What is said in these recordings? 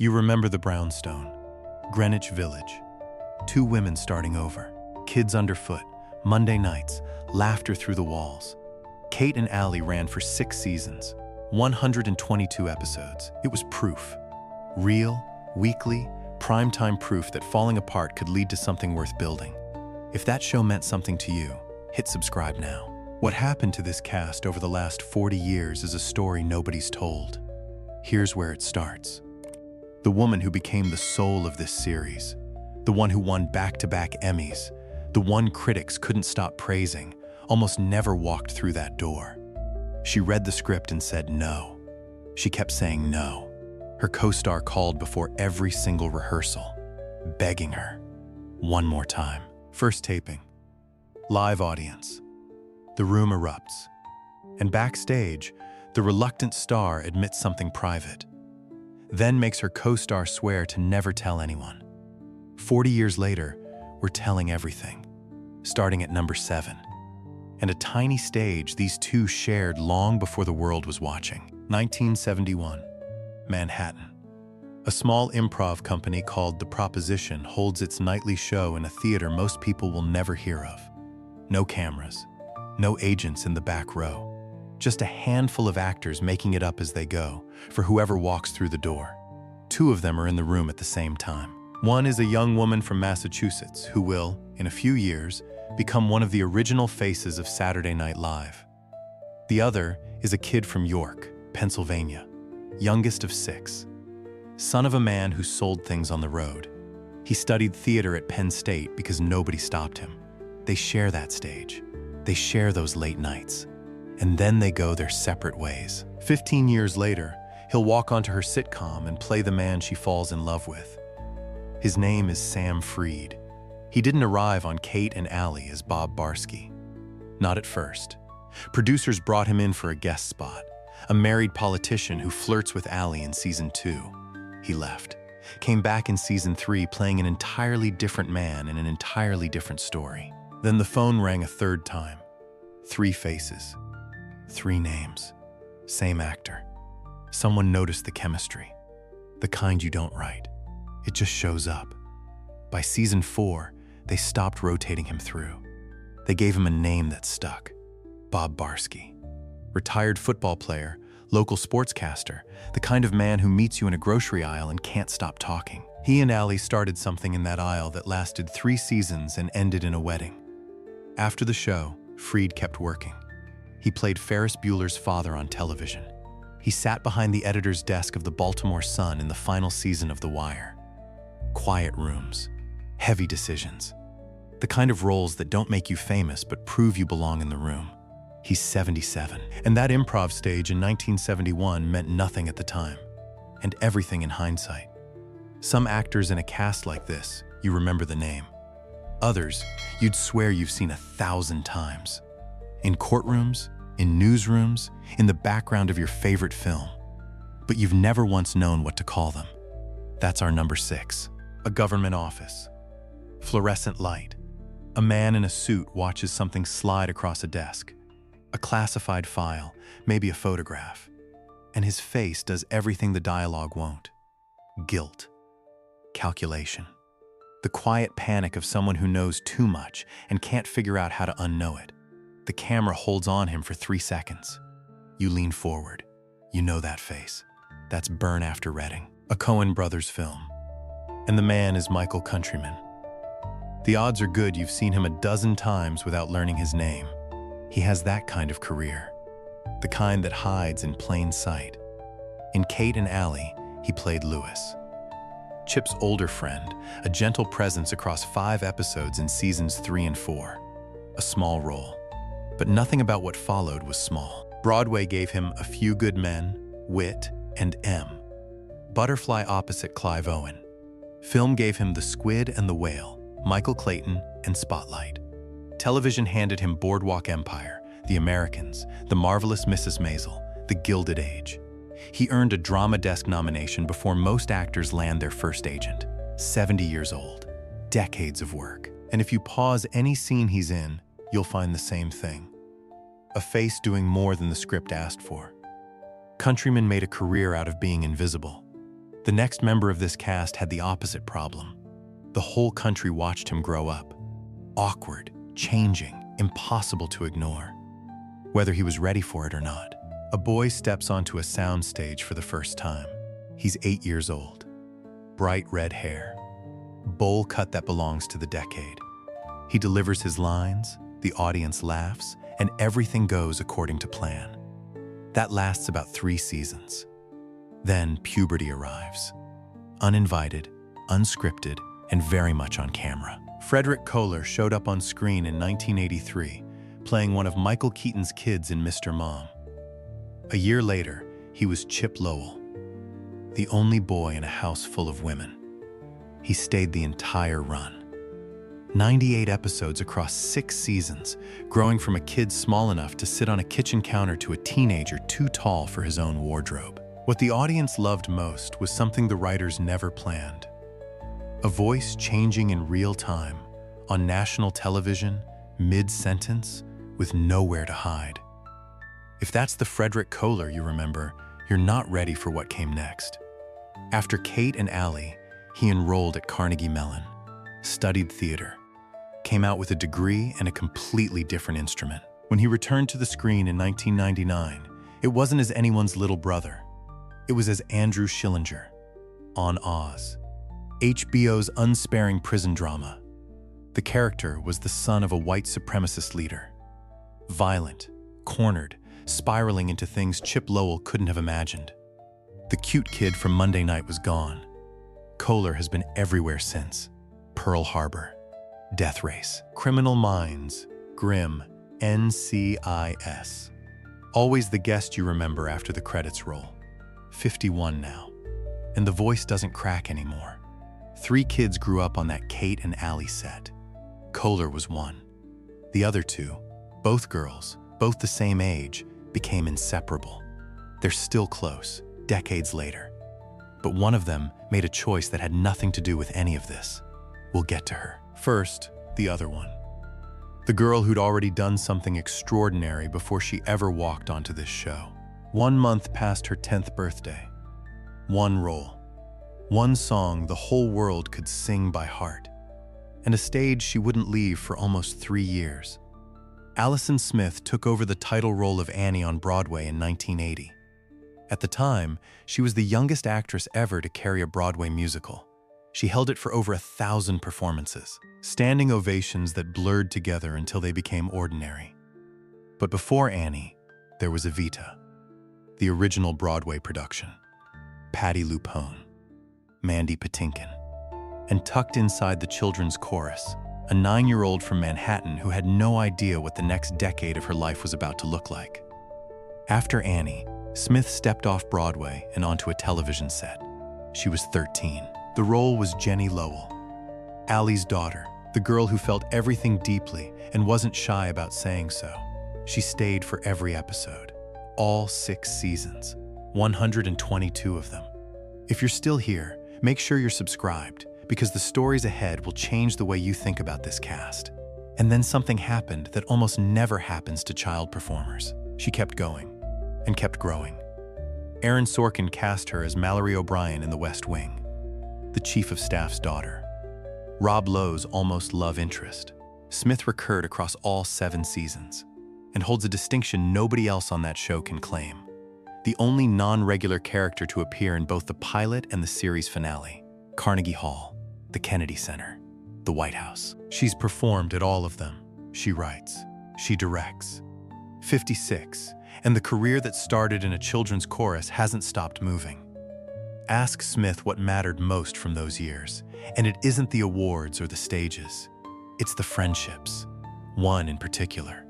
You remember the brownstone, Greenwich Village, two women starting over, kids underfoot, Monday nights, laughter through the walls. Kate and Allie ran for 6 seasons, 122 episodes. It was proof. Real, weekly, primetime proof that falling apart could lead to something worth building. If that show meant something to you, hit subscribe now. What happened to this cast over the last 40 years is a story nobody's told. Here's where it starts. The woman who became the soul of this series, the one who won back-to-back Emmys, the one critics couldn't stop praising, almost never walked through that door. She read the script and said no. She kept saying no. Her co-star called before every single rehearsal, begging her. One more time. First taping. Live audience. The room erupts. And backstage, the reluctant star admits something private. Then makes her co-star swear to never tell anyone. 40 years later, we're telling everything, starting at number 7. And a tiny stage these two shared long before the world was watching. 1971, Manhattan. A small improv company called The Proposition holds its nightly show in a theater most people will never hear of. No cameras, no agents in the back row. Just a handful of actors making it up as they go, for whoever walks through the door. 2 of them are in the room at the same time. One is a young woman from Massachusetts who will, in a few years, become one of the original faces of Saturday Night Live. The other is a kid from York, Pennsylvania, youngest of 6. Son of a man who sold things on the road. He studied theater at Penn State because nobody stopped him. They share that stage. They share those late nights. And then they go their separate ways. 15 years later, he'll walk onto her sitcom and play the man she falls in love with. His name is Sam Freed. He didn't arrive on Kate and Allie as Bob Barsky. Not at first. Producers brought him in for a guest spot, a married politician who flirts with Allie in season 2. He left. Came back in season 3 playing an entirely different man in an entirely different story. Then the phone rang a 3rd time. 3 faces. 3 names. Same actor. Someone noticed the chemistry. The kind you don't write. It just shows up. By season 4, they stopped rotating him through. They gave him a name that stuck. Bob Barsky. Retired football player, local sportscaster, the kind of man who meets you in a grocery aisle and can't stop talking. He and Allie started something in that aisle that lasted 3 seasons and ended in a wedding. After the show, Freed kept working. He played Ferris Bueller's father on television. He sat behind the editor's desk of the Baltimore Sun in the final season of The Wire. Quiet rooms, heavy decisions. The kind of roles that don't make you famous but prove you belong in the room. He's 77, and that improv stage in 1971 meant nothing at the time, and everything in hindsight. Some actors in a cast like this, you remember the name. Others, you'd swear you've seen 1,000 times. In courtrooms, in newsrooms, in the background of your favorite film. But you've never once known what to call them. That's our number 6. A government office. Fluorescent light. A man in a suit watches something slide across a desk. A classified file, maybe a photograph. And his face does everything the dialogue won't. Guilt. Calculation. The quiet panic of someone who knows too much and can't figure out how to unknow it. The camera holds on him for 3 seconds. You lean forward. You know that face. That's Burn After Reading, a Coen Brothers film. And the man is Michael Countryman. The odds are good you've seen him a dozen times without learning his name. He has that kind of career, the kind that hides in plain sight. In Kate and Allie, he played Lewis. Chip's older friend, a gentle presence across 5 episodes in seasons 3 and 4. A small role. But nothing about what followed was small. Broadway gave him A Few Good Men, Wit, and M. Butterfly opposite Clive Owen. Film gave him The Squid and the Whale, Michael Clayton, and Spotlight. Television handed him Boardwalk Empire, The Americans, The Marvelous Mrs. Maisel, The Gilded Age. He earned a Drama Desk nomination before most actors land their first agent. 70 years old. Decades of work. And if you pause any scene he's in, you'll find the same thing. A face doing more than the script asked for. Countryman made a career out of being invisible. The next member of this cast had the opposite problem. The whole country watched him grow up. Awkward, changing, impossible to ignore, whether he was ready for it or not. A boy steps onto a soundstage for the first time. He's 8 years old. Bright red hair. Bowl cut that belongs to the decade. He delivers his lines, the audience laughs, and everything goes according to plan. That lasts about 3 seasons. Then puberty arrives. Uninvited, unscripted, and very much on camera. Frederick Kohler showed up on screen in 1983, playing one of Michael Keaton's kids in Mr. Mom. A year later, he was Chip Lowell, the only boy in a house full of women. He stayed the entire run. 98 episodes across 6 seasons, growing from a kid small enough to sit on a kitchen counter to a teenager too tall for his own wardrobe. What the audience loved most was something the writers never planned. A voice changing in real time, on national television, mid-sentence, with nowhere to hide. If that's the Frederick Kohler you remember, you're not ready for what came next. After Kate and Allie, he enrolled at Carnegie Mellon, studied theater, came out with a degree and a completely different instrument. When he returned to the screen in 1999, it wasn't as anyone's little brother. It was as Andrew Schillinger, on Oz, HBO's unsparing prison drama. The character was the son of a white supremacist leader. Violent, cornered, spiraling into things Chip Lowell couldn't have imagined. The cute kid from Monday Night was gone. Kohler has been everywhere since. Pearl Harbor, Death Race, Criminal Minds, Grimm, NCIS. Always the guest you remember after the credits roll. 51 now. And the voice doesn't crack anymore. 3 kids grew up on that Kate and Allie set. Kohler was one. The other 2, both girls, both the same age, became inseparable. They're still close, decades later. But one of them made a choice that had nothing to do with any of this. We'll get to her. First, the other one. The girl who'd already done something extraordinary before she ever walked onto this show. 1 month past her 10th birthday. 1 role. 1 song the whole world could sing by heart. And a stage she wouldn't leave for almost 3 years. Allison Smith took over the title role of Annie on Broadway in 1980. At the time, she was the youngest actress ever to carry a Broadway musical. She held it for over 1,000 performances, standing ovations that blurred together until they became ordinary. But before Annie, there was Evita, the original Broadway production. Patti LuPone, Mandy Patinkin, and tucked inside the children's chorus, a 9-year-old from Manhattan who had no idea what the next decade of her life was about to look like. After Annie, Smith stepped off Broadway and onto a television set. She was 13. The role was Jenny Lowell, Allie's daughter, the girl who felt everything deeply and wasn't shy about saying so. She stayed for every episode, all 6 seasons, 122 of them. If you're still here, make sure you're subscribed, because the stories ahead will change the way you think about this cast. And then something happened that almost never happens to child performers. She kept going and kept growing. Aaron Sorkin cast her as Mallory O'Brien in The West Wing, the chief of staff's daughter. Rob Lowe's almost love interest. Smith recurred across all 7 seasons and holds a distinction nobody else on that show can claim. The only non-regular character to appear in both the pilot and the series finale. Carnegie Hall, the Kennedy Center, the White House. She's performed at all of them. She writes, she directs. 56, and the career that started in a children's chorus hasn't stopped moving. Ask Smith what mattered most from those years, and it isn't the awards or the stages. It's the friendships, one in particular.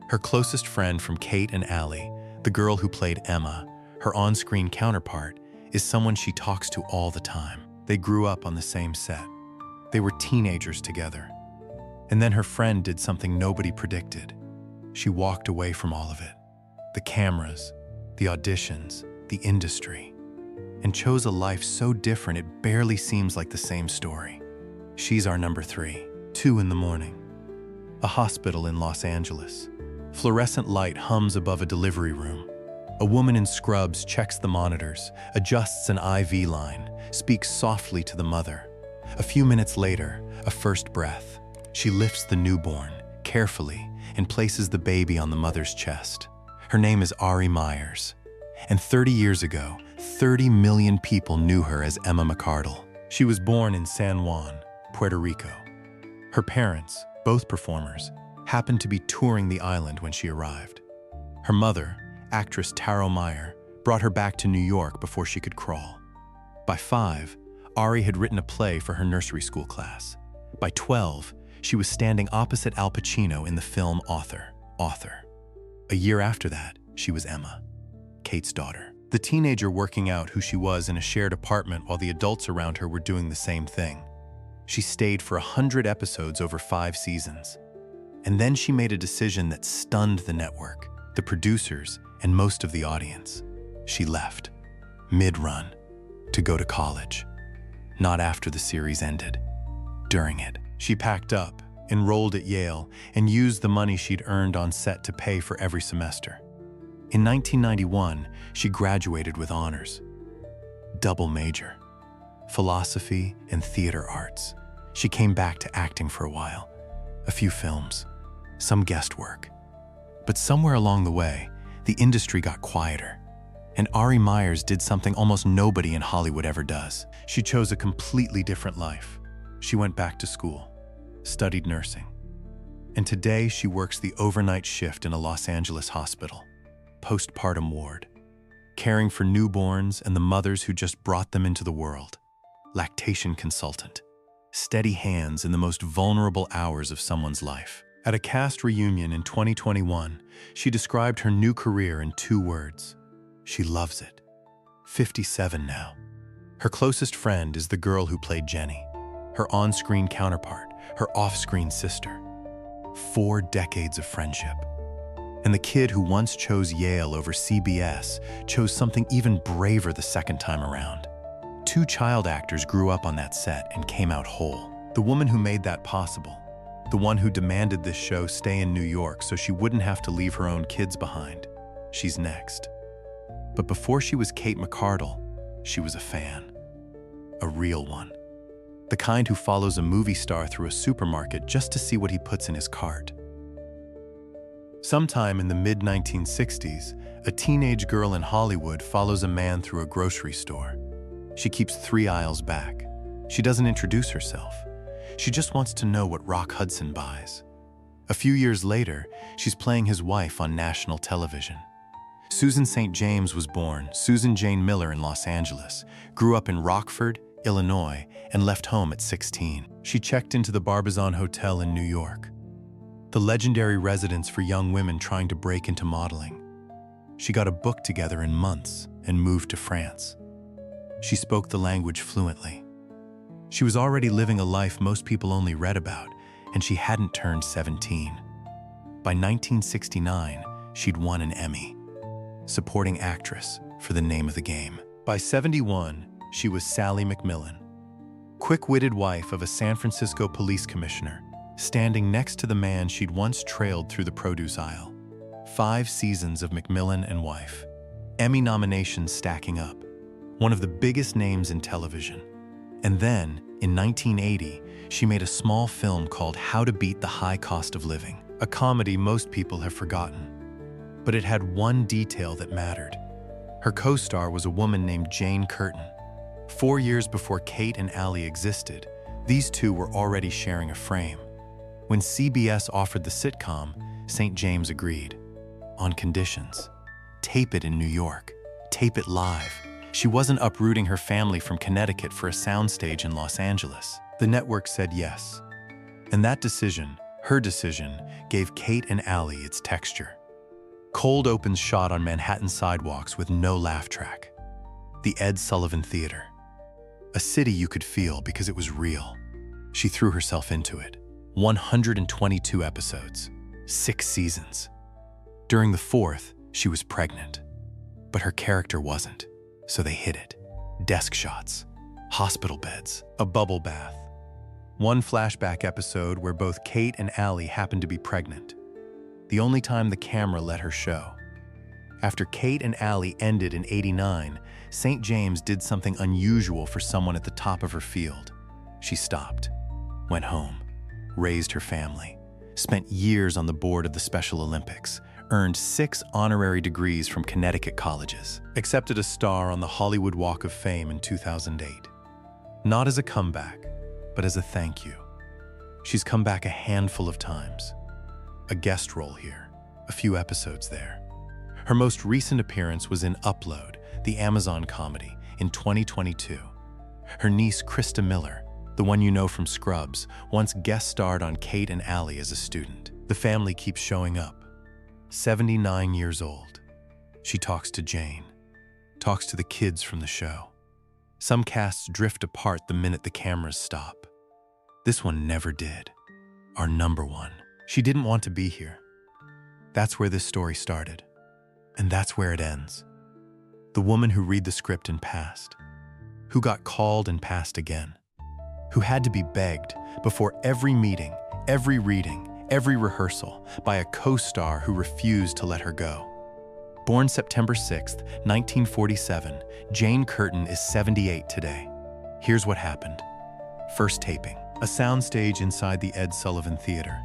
Her closest friend from Kate and Allie, the girl who played Emma, her on-screen counterpart, is someone she talks to all the time. They grew up on the same set. They were teenagers together. And then her friend did something nobody predicted. She walked away from all of it. The cameras, the auditions, the industry, and chose a life so different it barely seems like the same story. She's our number 3, 2 in the morning. A hospital in Los Angeles. Fluorescent light hums above a delivery room. A woman in scrubs checks the monitors, adjusts an IV line, speaks softly to the mother. A few minutes later, a first breath. She lifts the newborn, carefully, and places the baby on the mother's chest. Her name is Allie Myers. And 30 years ago, 30 million people knew her as Emma Mcardle. She was born in San Juan, Puerto Rico. Her parents, both performers, happened to be touring the island when she arrived. Her mother, actress Taro Meyer, brought her back to New York before she could crawl. By 5, Ari had written a play for her nursery school class. By 12, she was standing opposite Al Pacino in the film Author. A year after that, she was Emma, Kate's daughter. The teenager working out who she was in a shared apartment while the adults around her were doing the same thing. She stayed for 100 episodes over 5 seasons. And then she made a decision that stunned the network, the producers, and most of the audience. She left, mid-run, to go to college. Not after the series ended. During it, she packed up, enrolled at Yale, and used the money she'd earned on set to pay for every semester. In 1991, she graduated with honors. Double major. Philosophy and theater arts. She came back to acting for a while. A few films, some guest work. But somewhere along the way, the industry got quieter. And Ari Myers did something almost nobody in Hollywood ever does. She chose a completely different life. She went back to school, studied nursing. And today she works the overnight shift in a Los Angeles hospital, postpartum ward, caring for newborns and the mothers who just brought them into the world. Lactation consultant, steady hands in the most vulnerable hours of someone's life. At a cast reunion in 2021, she described her new career in 2 words. She loves it. 57 now. Her closest friend is the girl who played Jenny, her on-screen counterpart, her off-screen sister. 4 decades of friendship. And the kid who once chose Yale over CBS chose something even braver the second time around. 2 child actors grew up on that set and came out whole. The woman who made that possible, the one who demanded this show stay in New York so she wouldn't have to leave her own kids behind. She's next. But before she was Kate Mcardle, she was a fan. A real one. The kind who follows a movie star through a supermarket just to see what he puts in his cart. Sometime in the mid-1960s, a teenage girl in Hollywood follows a man through a grocery store. She keeps 3 aisles back. She doesn't introduce herself. She just wants to know what Rock Hudson buys. A few years later, she's playing his wife on national television. Susan St. James was born Susan Jane Miller in Los Angeles, grew up in Rockford, Illinois, and left home at 16. She checked into the Barbizon Hotel in New York, the legendary residence for young women trying to break into modeling. She got a book together in months and moved to France. She spoke the language fluently. She was already living a life most people only read about, and she hadn't turned 17. By 1969, she'd won an Emmy, supporting actress for The Name of the Game. By 71, she was Sally McMillan, quick-witted wife of a San Francisco police commissioner, standing next to the man she'd once trailed through the produce aisle. 5 seasons of McMillan and Wife. Emmy nominations stacking up. One of the biggest names in television. And then, in 1980, she made a small film called How to Beat the High Cost of Living, a comedy most people have forgotten. But it had one detail that mattered. Her co-star was a woman named Jane Curtin. 4 years before Kate and Allie existed, these 2 were already sharing a frame. When CBS offered the sitcom, St. James agreed. On conditions. Tape it in New York. Tape it live. She wasn't uprooting her family from Connecticut for a soundstage in Los Angeles. The network said yes. And that decision, her decision, gave Kate and Allie its texture. Cold opens shot on Manhattan sidewalks with no laugh track. The Ed Sullivan Theater. A city you could feel because it was real. She threw herself into it. 122 episodes, 6 seasons. During the 4th, she was pregnant. But her character wasn't. So they hid it. Desk shots, hospital beds, a bubble bath. One flashback episode where both Kate and Allie happened to be pregnant. The only time the camera let her show. After Kate and Allie ended in '89, St. James did something unusual for someone at the top of her field. She stopped, went home, raised her family, spent years on the board of the Special Olympics, earned 6 honorary degrees from Connecticut colleges, accepted a star on the Hollywood Walk of Fame in 2008. Not as a comeback, but as a thank you. She's come back a handful of times. A guest role here, a few episodes there. Her most recent appearance was in Upload, the Amazon comedy, in 2022. Her niece, Krista Miller, the one you know from Scrubs, once guest starred on Kate and Allie as a student. The family keeps showing up. 79 years old. She talks to Jane, talks to the kids from the show. Some casts drift apart the minute the cameras stop. This one never did. Our number one. She didn't want to be here. That's where this story started. And that's where it ends. The woman who read the script and passed. Who got called and passed again. Who had to be begged before every meeting, every reading, every rehearsal by a co-star who refused to let her go. Born September 6, 1947, Jane Curtin is 78 today. Here's what happened. First taping, a soundstage inside the Ed Sullivan Theater.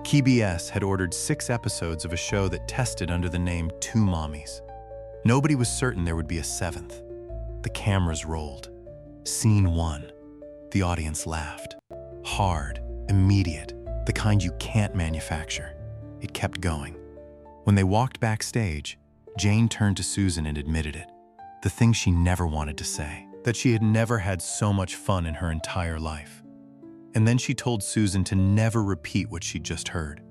KBS had ordered 6 episodes of a show that tested under the name Two Mommies. Nobody was certain there would be a 7th. The cameras rolled. Scene 1. The audience laughed. Hard, immediate, the kind you can't manufacture. It kept going. When they walked backstage, Jane turned to Susan and admitted it. The thing she never wanted to say, that she had never had so much fun in her entire life. And then she told Susan to never repeat what she'd just heard.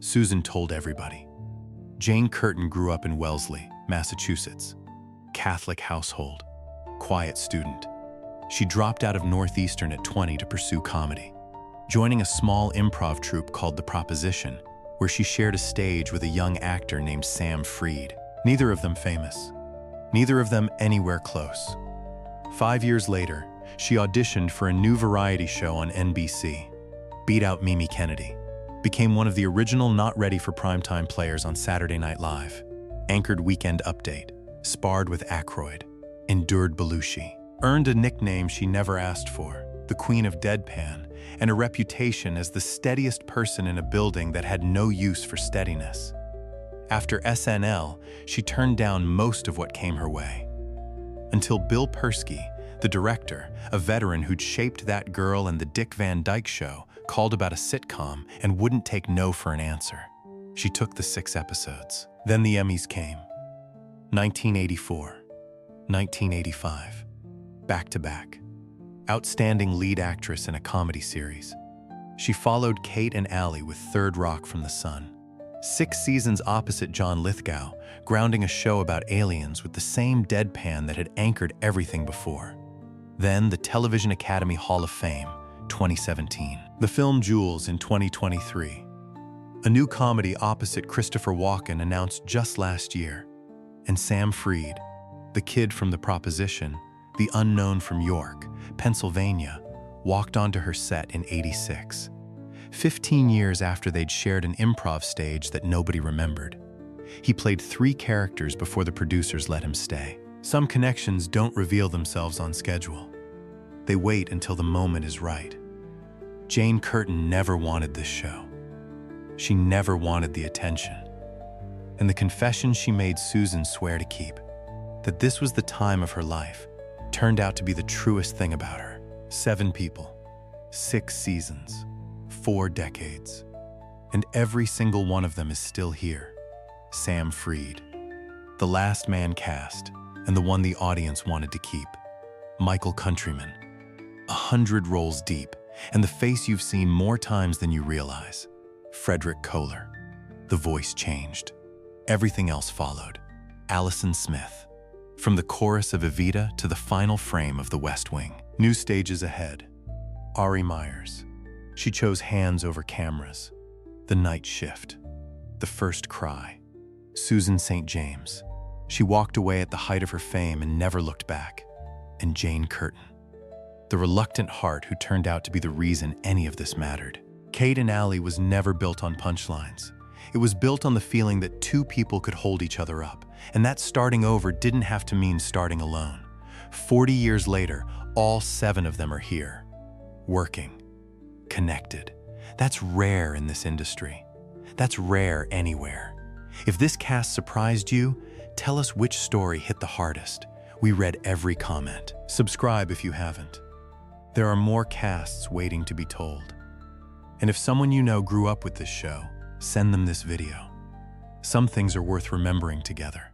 Susan told everybody. Jane Curtin grew up in Wellesley, Massachusetts. Catholic household, quiet student. She dropped out of Northeastern at 20 to pursue comedy, joining a small improv troupe called The Proposition, where she shared a stage with a young actor named Sam Freed. Neither of them famous. Neither of them anywhere close. 5 years later, she auditioned for a new variety show on NBC, beat out Mimi Kennedy, became one of the original not ready for primetime players on Saturday Night Live, anchored Weekend Update, sparred with Aykroyd, endured Belushi, earned a nickname she never asked for, the Queen of Deadpan, and a reputation as the steadiest person in a building that had no use for steadiness. After SNL, she turned down most of what came her way. Until Bill Persky, the director, a veteran who'd shaped That Girl and The Dick Van Dyke Show, called about a sitcom and wouldn't take no for an answer. She took the 6 episodes. Then the Emmys came. 1984, 1985, back to back. Outstanding lead actress in a comedy series. She followed Kate and Allie with Third Rock from the Sun. 6 seasons opposite John Lithgow, grounding a show about aliens with the same deadpan that had anchored everything before. Then the Television Academy Hall of Fame, 2017. The film Jules in 2023. A new comedy opposite Christopher Walken announced just last year. And Sam Freed, the kid from The Proposition, the unknown from York, Pennsylvania, walked onto her set in '86. 15 years after they'd shared an improv stage that nobody remembered. He played 3 characters before the producers let him stay. Some connections don't reveal themselves on schedule. They wait until the moment is right. Jane Curtin never wanted this show. She never wanted the attention. And the confession she made Susan swear to keep, that this was the time of her life, turned out to be the truest thing about her. 7 people, 6 seasons, 4 decades. And every single one of them is still here. Sam Freed. The last man cast, and the one the audience wanted to keep. Michael Countryman. 100 roles deep, and the face you've seen more times than you realize. Frederick Kohler. The voice changed. Everything else followed. Allison Smith. From the chorus of Evita to the final frame of The West Wing. New stages ahead. Ari Myers. She chose hands over cameras. The Night Shift. The First Cry. Susan St. James. She walked away at the height of her fame and never looked back. And Jane Curtin. The reluctant heart who turned out to be the reason any of this mattered. Kate and Allie was never built on punchlines. It was built on the feeling that two people could hold each other up, and that starting over didn't have to mean starting alone. 40 years later, all 7 of them are here, working, connected. That's rare in this industry. That's rare anywhere. If this cast surprised you, tell us which story hit the hardest. We read every comment. Subscribe if you haven't. There are more casts waiting to be told. And if someone you know grew up with this show, send them this video. Some things are worth remembering together.